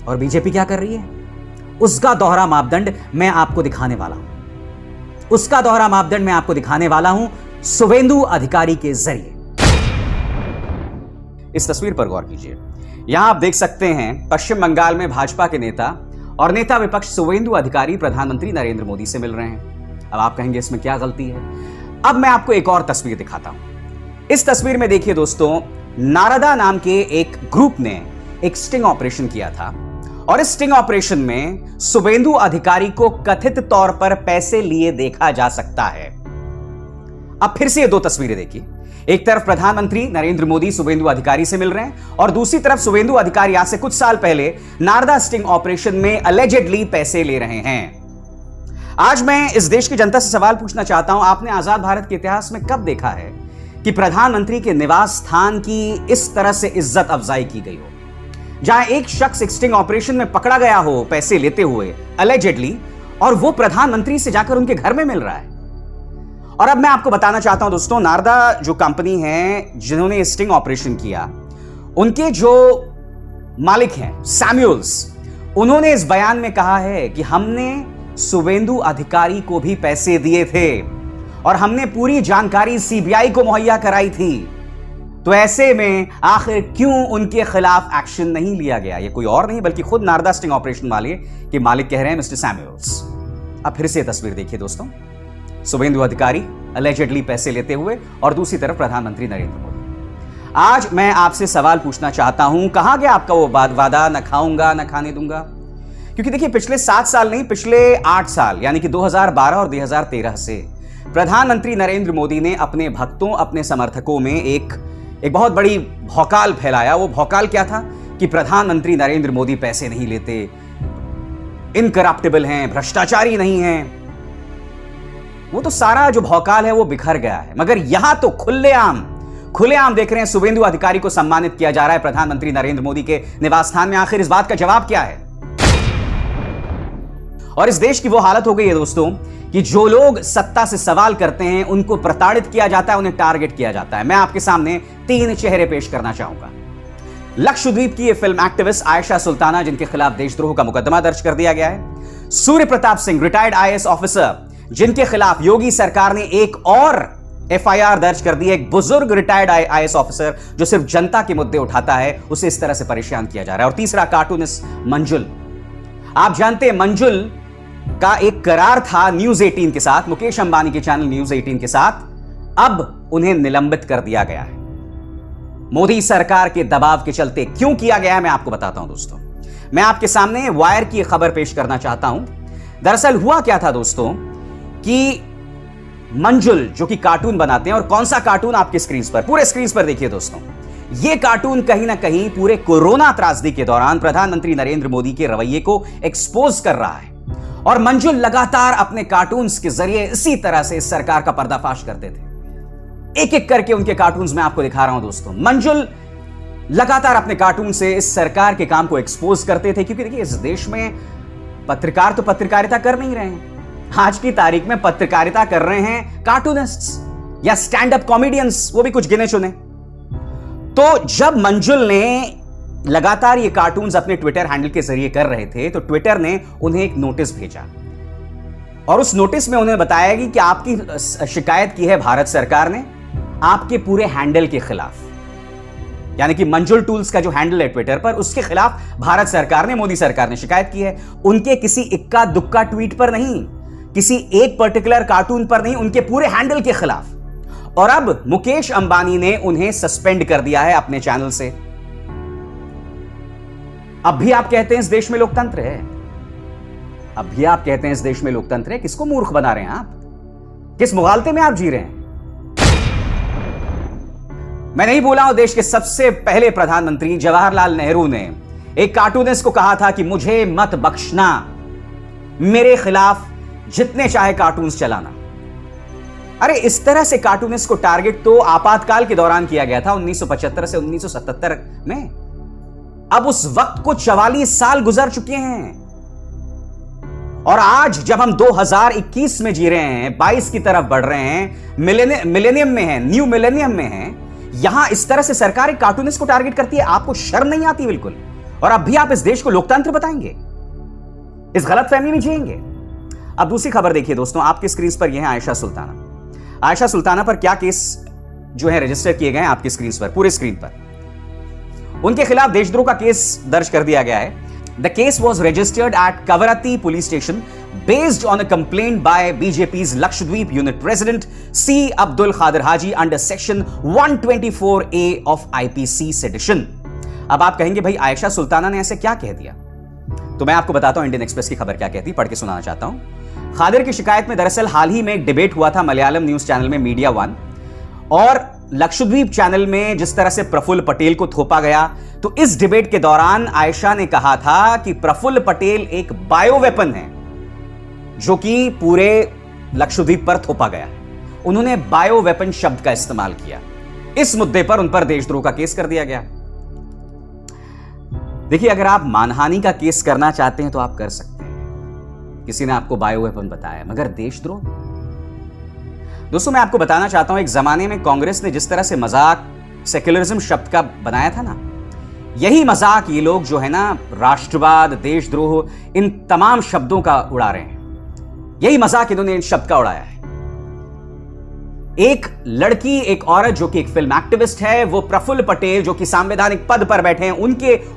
और बीजेपी क्या कर रही है? उसका दोहरा मापदंड मैं आपको दिखाने वाला हूं। उसका दोहरा मापदंड मैं आपको दिखाने वाला हूं शुवेंदु अधिकारी के जरिए। इस तस्वीर पर गौर कीजिए। यहां आप देख सकते हैं पश्चिम बंगाल में भाजपा के नेता और नेता विपक्ष शुवेंदु अधिकारी प्रधानमंत्री नरेंद्र मोदी से मिल रहे हैं। अब आप कहेंगे इसमें क्या गलती है? अब मैं आपको एक और तस्वीर दिखाता हूं। इस तस्वीर में देखिए दोस्तों, नारदा नाम के एक ग्रुप ने एक स्टिंग ऑपरेशन किया था और इस स्टिंग ऑपरेशन में शुवेंदु अधिकारी को कथित तौर पर पैसे लिए देखा जा सकता है। अब फिर से ये दो तस्वीरें देखिए। एक तरफ प्रधानमंत्री नरेंद्र मोदी शुवेंदु अधिकारी से मिल रहे हैं और दूसरी तरफ शुवेंदु अधिकारी आज से कुछ साल पहले नारदा स्टिंग ऑपरेशन में अलेजेडली पैसे ले रहे हैं। आज मैं इस देश की जनता से सवाल पूछना चाहता हूं, आपने आजाद भारत के इतिहास में कब देखा है कि प्रधानमंत्री के निवास स्थान की इस तरह से इज्जत अफजाई की गई हो, जहां एक शख्स एक स्टिंग ऑपरेशन में पकड़ा गया हो पैसे लेते हुए अलेजेडली, और वो प्रधानमंत्री से जाकर उनके घर में मिल रहा है। और अब मैं आपको बताना चाहता हूं दोस्तों, नारदा जो कंपनी है जिन्होंने स्टिंग ऑपरेशन किया, उनके जो मालिक हैं सैमुअल्स, उन्होंने इस बयान में कहा है कि हमने शुवेंदु अधिकारी को भी पैसे दिए थे और हमने पूरी जानकारी सीबीआई को मुहैया कराई थी। तो ऐसे में आखिर क्यों उनके खिलाफ एक्शन नहीं लिया गया? ये कोई और नहीं बल्कि खुद नारदा स्टिंग ऑपरेशन वाले के मालिक कह रहे हैं, मिस्टर सैमुअल्स। अब फिर से तस्वीर देखिए दोस्तों, शुवेंदु अधिकारी अलेजेडली पैसे लेते हुए और दूसरी तरफ प्रधानमंत्री नरेंद्र मोदी। आज मैं आपसे सवाल पूछना चाहता हूं, कहां गया आपका वो वादा, न खाऊंगा न खाने दूंगा? क्योंकि देखिए पिछले 7 साल नहीं, पिछले 8 साल यानी कि 2012 और 2013 से प्रधानमंत्री नरेंद्र मोदी ने अपने भक्तों, अपने समर्थकों में एक बहुत बड़ी भौकाल फैलाया। वो भौकाल क्या था कि प्रधानमंत्री नरेंद्र मोदी पैसे नहीं लेते, इनकरप्टेबल हैं, भ्रष्टाचारी नहीं हैं। वो तो सारा जो भौकाल है वो बिखर गया है। मगर यहां तो खुलेआम देख रहे हैं शुवेंदु अधिकारी को सम्मानित किया जा रहा है प्रधानमंत्री नरेंद्र मोदी के निवास स्थान में। आखिर इस बात का जवाब क्या है? और इस देश की वो हालत हो गई है दोस्तों कि जो लोग सत्ता से सवाल करते हैं उनको प्रताड़ित किया जाता है, उन्हें टारगेट किया जाता है। मैं आपके सामने 3 चेहरे पेश करना चाहूंगा। लक्षद्वीप की ये फिल्म एक्टिविस्ट आयशा सुल्ताना, जिनके खिलाफ देशद्रोह का मुकदमा दर्ज कर दिया गया है। Surya Pratap Singh, retired IAS officer, जिनके खिलाफ योगी सरकार ने एक और एफआईआर दर्ज कर दी है। एक बुजुर्ग रिटायर्ड आईएएस ऑफिसर जो सिर्फ जनता के मुद्दे उठाता है, उसे इस तरह से परेशान किया जा रहा है। और तीसरा कार्टूनिस्ट मंजुल। आप जानते हैं मंजुल का एक करार था न्यूज 18 के साथ, मुकेश अंबानी के चैनल न्यूज 18 के साथ। अब उन्हें निलंबित कर दिया गया है मोदी सरकार के दबाव के चलते। क्यों किया गया है मैं आपको बताता हूं दोस्तों। मैं आपके सामने वायर की खबर पेश करना चाहता हूं। दरअसल हुआ क्या था दोस्तों कि मंजुल जो कि कार्टून बनाते हैं, और कौन सा कार्टून आपके स्क्रीन पर, पूरे स्क्रीन पर देखिए दोस्तों, यह कार्टून कहीं ना कहीं पूरे कोरोना त्रासदी के दौरान प्रधानमंत्री नरेंद्र मोदी के रवैये को एक्सपोज कर रहा है। और मंजुल लगातार अपने कार्टून्स के जरिए इसी तरह से इस सरकार का पर्दाफाश करते थे। एक एक करके उनके कार्टून्स मैं आपको दिखा रहा हूं दोस्तों। मंजुल लगातार अपने कार्टून से इस सरकार के काम को एक्सपोज करते थे, क्योंकि देखिए इस देश में पत्रकार तो पत्रकारिता कर नहीं रहे हैं। आज की तारीख में पत्रकारिता कर रहे हैं कार्टूनिस्ट्स या स्टैंड अप कॉमेडियंस, वो भी कुछ गिने चुने। तो जब मंजुल ने लगातार ये कार्टून्स अपने ट्विटर हैंडल के जरिए कर रहे थे, तो ट्विटर ने उन्हें एक नोटिस भेजा और उस नोटिस में उन्हें बताया कि आपकी शिकायत की है भारत सरकार ने आपके पूरे हैंडल के खिलाफ, यानी कि मंजुल टूल्स का जो हैंडल है ट्विटर पर, उसके खिलाफ भारत सरकार ने, मोदी सरकार ने शिकायत की है। उनके किसी इक्का दुक्का ट्वीट पर नहीं, किसी एक पर्टिकुलर कार्टून पर नहीं, उनके पूरे हैंडल के खिलाफ। और अब मुकेश अंबानी ने उन्हें सस्पेंड कर दिया है अपने चैनल से। अब भी आप कहते हैं इस देश में लोकतंत्र है? अब भी आप कहते हैं इस देश में लोकतंत्र है? किसको मूर्ख बना रहे हैं आप? किस मुगालते में आप जी रहे हैं? मैं नहीं बोला हूं, देश के सबसे पहले प्रधानमंत्री जवाहरलाल नेहरू ने एक कार्टूनिस्ट को कहा था कि मुझे मत बख्शना, मेरे खिलाफ जितने चाहे कार्टून्स चलाना। अरे इस तरह से कार्टूनिस्ट को टारगेट तो आपातकाल के दौरान किया गया था 1975 से 1977 में। अब उस वक्त को 44 साल गुजर चुके हैं और आज जब हम 2021 में जी रहे हैं, 22 की तरफ बढ़ रहे हैं, मिलेनियम में हैं, न्यू मिलेनियम में हैं, यहां इस तरह से सरकार एक कार्टूनिस्ट को टारगेट करती है। आपको शर्म नहीं आती बिल्कुल? और अब भी आप इस देश को लोकतंत्र बताएंगे, इस गलतफहमी में जिएंगे। अब दूसरी खबर देखिए दोस्तों, आपकी स्क्रीन पर यह है आयशा सुल्ताना। आयशा सुल्ताना पर क्या केस जो है रजिस्टर किए गए हैं आपकी स्क्रीन पर, पूरे स्क्रीन पर। उनके खिलाफ देशद्रोह का केस दर्ज कर दिया गया है। The case was registered eight Kavaratti police station based on a complaint by BJP's Lakshadweep unit president C. Abdul Khadir Haji under section 124A of IPC sedition। अब आप कहेंगे भाई आयशा सुल्ताना ने ऐसे क्या कह दिया, तो मैं आपको बताता हूं इंडियन एक्सप्रेस की खबर क्या कहती, पढ़ के सुनाना चाहता हूं। खादिर की शिकायत में दरअसल हाल ही में एक डिबेट हुआ था मलयालम न्यूज चैनल में मीडिया वन, और लक्षद्वीप चैनल में जिस तरह से प्रफुल्ल पटेल को थोपा गया, तो इस डिबेट के दौरान आयशा ने कहा था कि प्रफुल्ल पटेल एक बायो वेपन है जो कि पूरे लक्षद्वीप पर थोपा गया है। उन्होंने बायो वेपन शब्द का इस्तेमाल किया। इस मुद्दे पर उन पर देशद्रोह का केस कर दिया गया। देखिए, अगर आप मानहानि का केस करना चाहते हैं तो आप कर सकते हैं, किसी ने आपको बायो वेपन बताया, मगर देशद्रोह। दोस्तों, मैं आपको बताना चाहता हूं, एक जमाने में कांग्रेस ने जिस तरह से मजाक सेक्युलरिज्म शब्द का बनाया था ना, यही मजाक ये लोग जो है ना राष्ट्रवाद, देशद्रोह, इन तमाम शब्दों का उड़ा रहे हैं। यही मजाक इन्होंने इन शब्द का उड़ाया है। एक लड़की, एक औरत जो कि एक फिल्म एक्टिविस्ट है, वो प्रफुल्ल पटेल जो कि संवैधानिक पद पर बैठे हैं,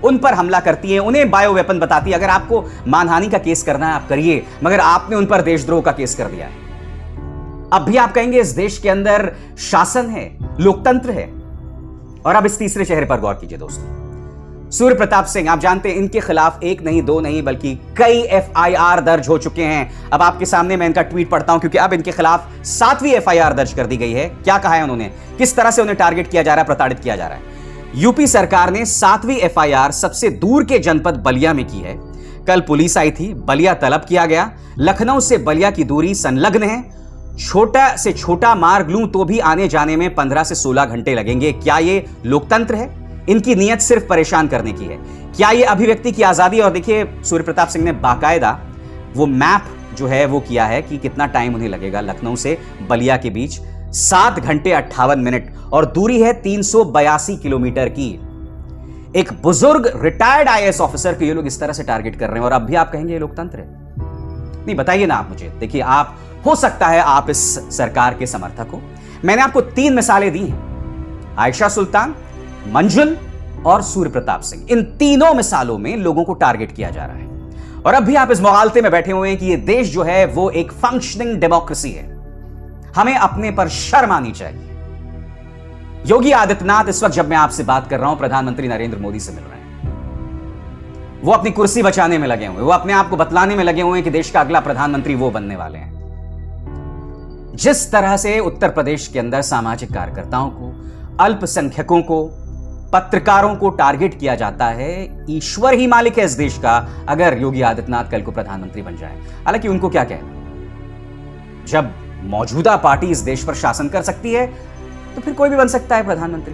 उन पर हमला करती है, उन्हें बायो वेपन बताती है। अगर आपको मानहानि का केस करना है आप करिए, मगर आपने उन पर देशद्रोह का केस कर दिया है। अब भी आप कहेंगे इस देश के अंदर शासन है, लोकतंत्र है। और अब इस तीसरे चेहरे पर गौर कीजिए दोस्तों, सूर्य प्रताप सिंह। आप जानते हैं इनके खिलाफ एक नहीं, दो नहीं, बल्कि कई FIR दर्ज हो चुके हैं। अब आपके सामने मैं इनका ट्वीट पढ़ता हूं, क्योंकि अब इनके खिलाफ 7वीं FIR दर्ज कर दी गई है। क्या कहा है उन्होंने, किस तरह से उन्हें टारगेट किया जा रहा है, प्रताड़ित किया जा रहा है। यूपी सरकार ने 7वीं FIR सबसे दूर के जनपद बलिया में की है। कल पुलिस आई थी, बलिया तलब किया गया। लखनऊ से बलिया की दूरी संलग्न है। छोटा से छोटा मार्ग लूं तो भी आने जाने में 15 से 16 घंटे लगेंगे। क्या ये लोकतंत्र है? इनकी नीयत सिर्फ परेशान करने की है। क्या यह अभिव्यक्ति की आजादी? और देखिए, सूर्य प्रताप सिंह ने बाकायदा वो मैप जो है वो किया है कि कितना टाइम उन्हें लगेगा लखनऊ से बलिया के बीच। 7 घंटे 58 मिनट और दूरी है 382 किलोमीटर की। एक बुजुर्ग रिटायर्ड IAS ऑफिसर को ये लोग इस तरह से टारगेट कर रहे हैं, और अब भी आप कहेंगे ये लोकतंत्र है? नहीं, बताइए ना आप मुझे। देखिए, आप हो सकता है आप इस सरकार के समर्थक हो। मैंने आपको 3 मिसालें दी हैं, आयशा सुल्तान, मंजुल और सूर्य प्रताप सिंह। इन तीनों मिसालों में लोगों को टारगेट किया जा रहा है, और अब भी आप इस मुगालते में बैठे हुए हैं कि यह देश जो है वो एक फंक्शनिंग डेमोक्रेसी है। हमें अपने पर शर्म आनी चाहिए। योगी आदित्यनाथ इस वक्त जब मैं आपसे बात कर रहा हूं, प्रधानमंत्री नरेंद्र मोदी से मिल रहे हैं। वो अपनी कुर्सी बचाने में लगे हुए, वो अपने आप को बतलाने में लगे हुए हैं कि देश का अगला प्रधानमंत्री वो बनने वाले हैं। जिस तरह से उत्तर प्रदेश के अंदर सामाजिक कार्यकर्ताओं को, अल्पसंख्यकों को, पत्रकारों को टारगेट किया जाता है, ईश्वर ही मालिक है इस देश का अगर योगी आदित्यनाथ कल को प्रधानमंत्री बन जाए। हालांकि उनको क्या कहना, जब मौजूदा पार्टी इस देश पर शासन कर सकती है तो फिर कोई भी बन सकता है प्रधानमंत्री।